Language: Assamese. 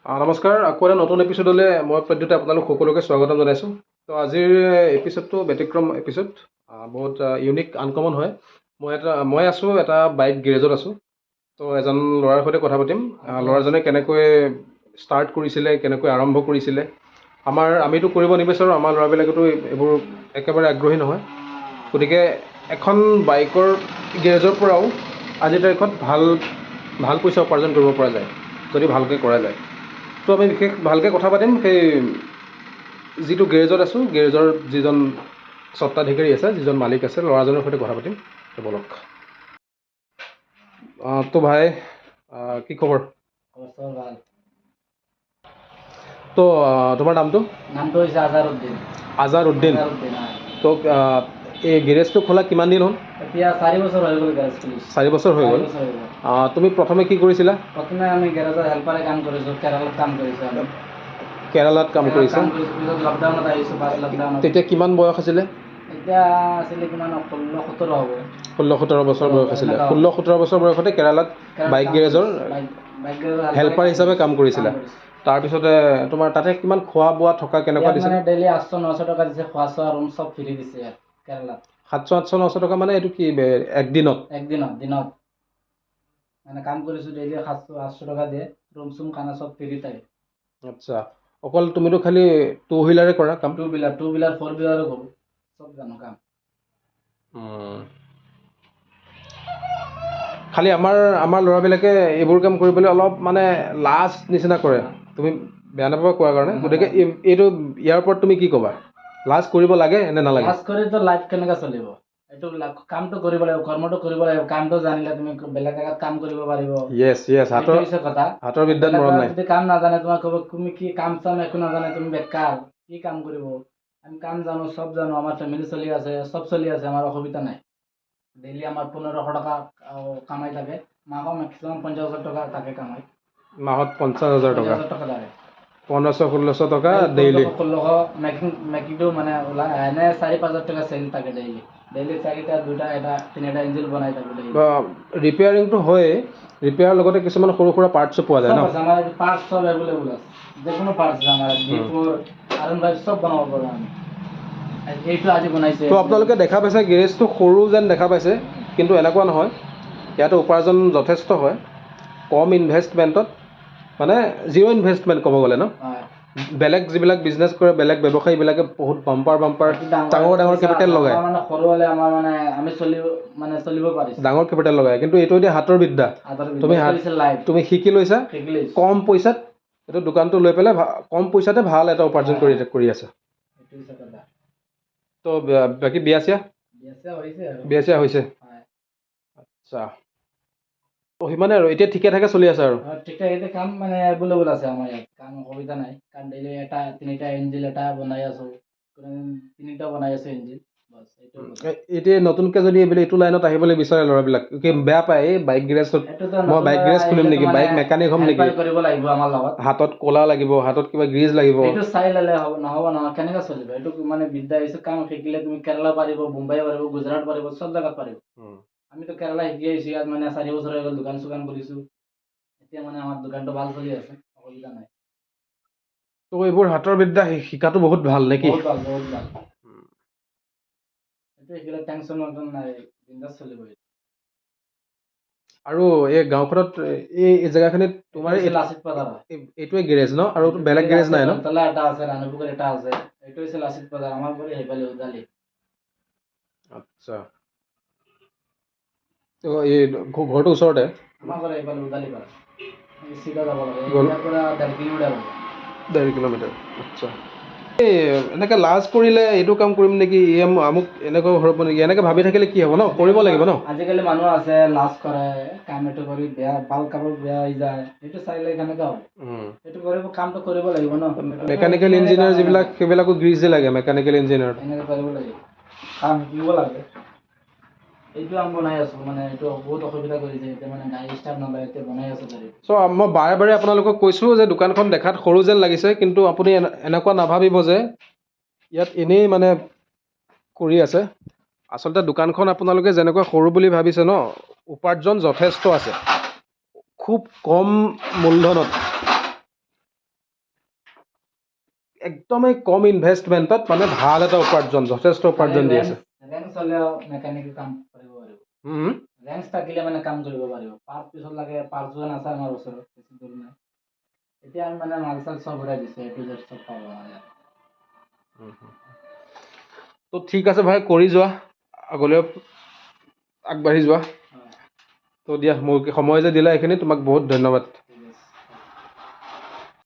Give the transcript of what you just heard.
নমস্কাৰ, আকৌ এটা নতুন এপিছডলৈ মই পদ্ধতি আপোনালোক সকলোকে স্বাগতম জনাইছোঁ। তো আজিৰ এপিছডটো ব্যতিক্ৰম এপিছড, বহুত ইউনিক আনকমন হয়। মই আছোঁ এটা বাইক গেৰেজত আছোঁ। তো এজন ল'ৰাৰ সৈতে কথা পাতিম। ল'ৰাজনে কেনেকৈ ষ্টাৰ্ট কৰিছিলে, কেনেকৈ আৰম্ভ কৰিছিলে। আমিতো কৰিব নিবিচাৰোঁ, আমাৰ ল'ৰাবিলাকেতো এইবোৰ একেবাৰে আগ্ৰহী নহয়। গতিকে এখন বাইকৰ গেৰেজৰ পৰাও আজিৰ তাৰিখত ভাল পইচা উপাৰ্জন কৰিব পৰা যায় যদি ভালকৈ কৰা যায়। তো আমি বিশেষ ভালকৈ কথা পাতিম সেই যিটো গেৰেজত আছোঁ, গেৰেজৰ যিজন স্বত্বাধিকাৰী আছে, যিজন মালিক আছে, ল'ৰাজনৰ সৈতে কথা পাতিম। বলক। তো ভাই, কি খবৰ? ভাল। তো তোমাৰ নামটো? নামটো হৈছে আজাৰুদ্দিন। আজাৰুদ্দিন। তো এই গেৰেজটো খোলা কিমান দিন হ'ল? এতিয়া 4 বছৰ হৈ গ'ল গেৰেজ খুলিছোঁ। 4 বছৰ হৈ গ'ল। তুমি প্ৰথমে কি কৰিছিলা? প্ৰথমে আমি গেৰেজৰ হেল্পাৰে কাম কৰিছোঁ, কেৰালাত কাম কৰিছোঁ আমি। কেৰালাত কাম কৰিছা? পিছত লকডাউনত আহিছোঁ, ফাৰ্ষ্ট লকডাউনত। তেতিয়া কিমান বয়স আছিলে? এতিয়া আছিলে কিমান 16-17 হ'ব। 16-17 বছৰ বয়স আছিলে। 16-17 বছৰ বয়সতে কেৰালাত বাইক গেৰেজৰ হেল্পাৰ হিচাপে কাম কৰিছিলা। তাৰপিছতে তোমাৰ তাতে কিমান খোৱা বোৱা থকা কেনেকুৱা দিছে? মানে ডেইলি 800-900 টকা দিছে, খোৱা চোৱা ৰুম চব ফ্ৰী দিছে ইয়াত কেৰালাত। 700-800-900 টকা মানে এইটো কি একদিনত? দিনত মানে কাম কৰিছোঁ ডেইলি 700-800 টকা দিয়ে, ৰুম চুম খানা চব ফ্ৰী থাকে। আচ্ছা, অকল তুমিতো খালি 2 হুইলাৰে কৰা কাম? 2 হুইলাৰ 4 হুইলাৰো কৰোঁ, চব জানো কাম। খালি আমাৰ ল'ৰাবিলাকে এইবোৰ কাম কৰিবলৈ অলপ মানে লাজ নিচিনা কৰে। তুমি বেয়া নাপাবা কোৱাৰ কাৰণে। গতিকে ইয়াৰ ওপৰত তুমি কি ক'বা? লাজ কৰিব লাগে নে নালাগে? লাজ কৰিতো লাইফ কেনেকৈ চলিব? এইটো কামটো কৰিব লাগিব, কৰ্মটো কৰিব লাগিব। কামটো জানিলে তুমি বেলেগ জেগাত কাম কৰিব পাৰিব। য়েছ হাতৰ বিদ্যাত মৰণ নাই। যদি কাম নাজানে তোমাক ক'ব তুমি কি কাম চাম একো নাজানে, তুমি বেকাৰ, কি কাম কৰিব? আমি কাম জানো, চব জানো, আমাৰ ফেমিলি চলি আছে, চব চলি আছে, আমাৰ অসুবিধা নাই। ডেইলি আমাৰ 1500 টকা কামাই থাকে, মাহত মেক্সিমাম 50,000 টকা থাকে কামাই। মাহত 50,000 টকা? 50,000 টকা থাকে। 1500-1600 টকা ডেইলি? 1600 মেকিংটো মানে ওলাই এনে 4-5 টকা চেল থাকে ডেইলি। 4টা 2টা 3টা ইঞ্জিন বনাই থাকোঁ ডেইলি। ৰিপেয়াৰিংটো হয়েই, ৰিপেয়াৰৰ লগতে কিছুমান সৰু সুৰা পাৰ্টছো পোৱা যায় ন? আমাৰ পাৰ্টছ চব এভেইলেবল আছে, যিকোনো পাৰ্টছ আমাৰ D4 R15 চব বনাব পাৰোঁ আমি। এইটো আজি বনাইছে। তো আপোনালোকে দেখা পাইছে গেৰেজটো সৰু যেন দেখা পাইছে, কিন্তু এনেকুৱা নহয়। ইয়াতে উপাৰ্জন যথেষ্ট হয়, কম ইনভেষ্টমেণ্টত, মানে জিৰ' ইনভেষ্টমেণ্ট ক'ব গ'লে ন? বেলেগ যিবিলাক বিজনেছ কৰে, বেলেগ ব্যৱসায়ীবিলাকে বহুত বাম্পাৰ ডাঙৰ কেপিটেল লগায়। মানে সৰু হ'লে আমাৰ মানে আমি চলিব পাৰিছোঁ। ডাঙৰ কেপিটেল লগায়, কিন্তু এইটো এতিয়া হাতৰ বিদ্যা। তুমি শিকি লৈছা, কম পইচাত এইটো দোকানটো লৈ পেলাই কম পইচাতে ভাল এটা উপাৰ্জন কৰি আছে। তো বাকী বিয়া চিয়া হৈছে? আচ্ছা, তো সিমানে আৰু এতিয়া ঠিকে ঠাকে চলি আছে আৰু? ঠিক ঠাকে কাম মানে এভেইলেবল আছে আমাৰ ইয়াত, কাম অসুবিধা নাই। কাৰণ ডেইলি 3টা ইঞ্জিন বনাই আছোঁ, 3টা বনাই আছোঁ ইঞ্জিন। এতিয়া নতুনকৈ যদি এইটো লাইনত আহিবলৈ বিচাৰে ল'ৰাবিলাক, বেয়া পায় এই বাইক গেৰেজত, মই বাইক গেৰেজ খুলিম নেকি, বাইক মেকানিক হ'ম নেকি, কৰিব লাগিব আমাৰ লগত, হাতত ক'লা লাগিব, হাতত কিবা গ্ৰীজ লাগিব, এইটো চাই ল'লে নহ'ব নহয়, কেনেকৈ চলিব? এইটো মানে বিদ্যা আহিছে, কাম শিকিলে তুমি কেৰালা পাৰিব, মুম্বাই পাৰিব, গুজৰাট পাৰিব, চব জেগাত পাৰিব। আমিতো কেৰালা শিকি আহিছোঁ, ইয়াত মানে 4 বছৰ হৈ গ'ল দোকান চোকান খুলিছোঁ। এতিয়া মানে আমাৰ দোকানটো ভাল চলি আছে, অসুবিধা নাই। তো এইবোৰ হাতৰ বিদ্যা শিকাটো বহুত ভাল নেকি? বহুত ভাল। এইটো শিকিলে টেনশ্যন নাই, বিন্দাছ চলিব। আৰু এই গাঁওখনত এই জেগাখিনিত তোমাৰ লাচিত বজাৰ, এইটোৱে গেৰেজ ন? আৰু বেলেগ গেৰেজ নাই ন? এটা আছে, ৰাণীপুৰত এটা আছে, এইটো হৈছে লাচিত বজাৰ, আমাৰ পৰা সেইফালে উজালি। আচ্ছা, তো এই ঘৰটো ওচৰতে? আমাৰ ঘৰ এইফালে উজালি পাৰা, চিধা যাব লাগে, ইয়াৰ পৰা 1.5 কিলোমিটাৰ হ'ব। 1.5 কিলোমিটাৰ। আচ্ছা, এই এনেকৈ লাজ কৰিলে এইটো কাম কৰিম নেকি, আমুক এনেকৈ হ'ব নেকি, এনেকৈ ভাবি থাকিলে কি হ'ব ন? কৰিব লাগিব ন? আজিকালি মানুহ আছে লাজ কৰে, কাম এইটো কৰি ভাল কামত বেয়া হৈ যায়, সেইটো চাইলে কেনেকৈ হ'ব? সেইটো কামটো কৰিব লাগিব ন? মেকানিকেল ইঞ্জিনিয়াৰ যিবিলাক, সেইবিলাকো গ্ৰীজে লাগে, মেকানিকেল ইঞ্জিনিয়াৰ এনেকৈ কৰিব লাগিব, কাম শিকিব লাগে। এইটো আমি বনাই আছোঁ, মানে এইটো বহুত অসুবিধা কৰিছে, এতিয়া মানে গাড়ী ষ্টাৰ্ট নলয়, এতিয়া বনাই আছোঁ গাড়ী। মই বাৰে আপোনালোকক কৈছোঁ যে দোকানখন দেখাত সৰু যেন লাগিছে, কিন্তু আপুনি এনেকুৱা নাভাবিব যে ইয়াত এনেই মানে কৰি আছে। আচলতে দোকানখন আপোনালোকে যেনেকৈ সৰু বুলি ভাবিছে ন, উপাৰ্জন যথেষ্ট আছে, খুব কম মূলধনত একদমেই কম ইনভেষ্টমেণ্টত মানে ভাল এটা উপাৰ্জন, যথেষ্ট উপাৰ্জন দি আছে। ৰেঞ্চ হ'লেও মেকানিকেল কাম কৰিব পাৰিব। হুম, ৰেঞ্চ থাকিলে মানে কাম কৰিব পাৰিব। পাঁচ পিছত লাগে, পাঁচ যোৱা আছে আমাৰ ওচৰত, বেছি দূৰ নাই। এতিয়া আমি মানে মাল চাল চব ভৰাই দিছোঁ, A to Z চব পাব আমাৰ ইয়াত। তো ঠিক আছে ভাই, কৰি যোৱা, আগলৈ আগবাঢ়ি যোৱা। হয়। তো দিয়া, মোৰ সময় যে দিলা এইখিনি তোমাক বহুত ধন্যবাদ।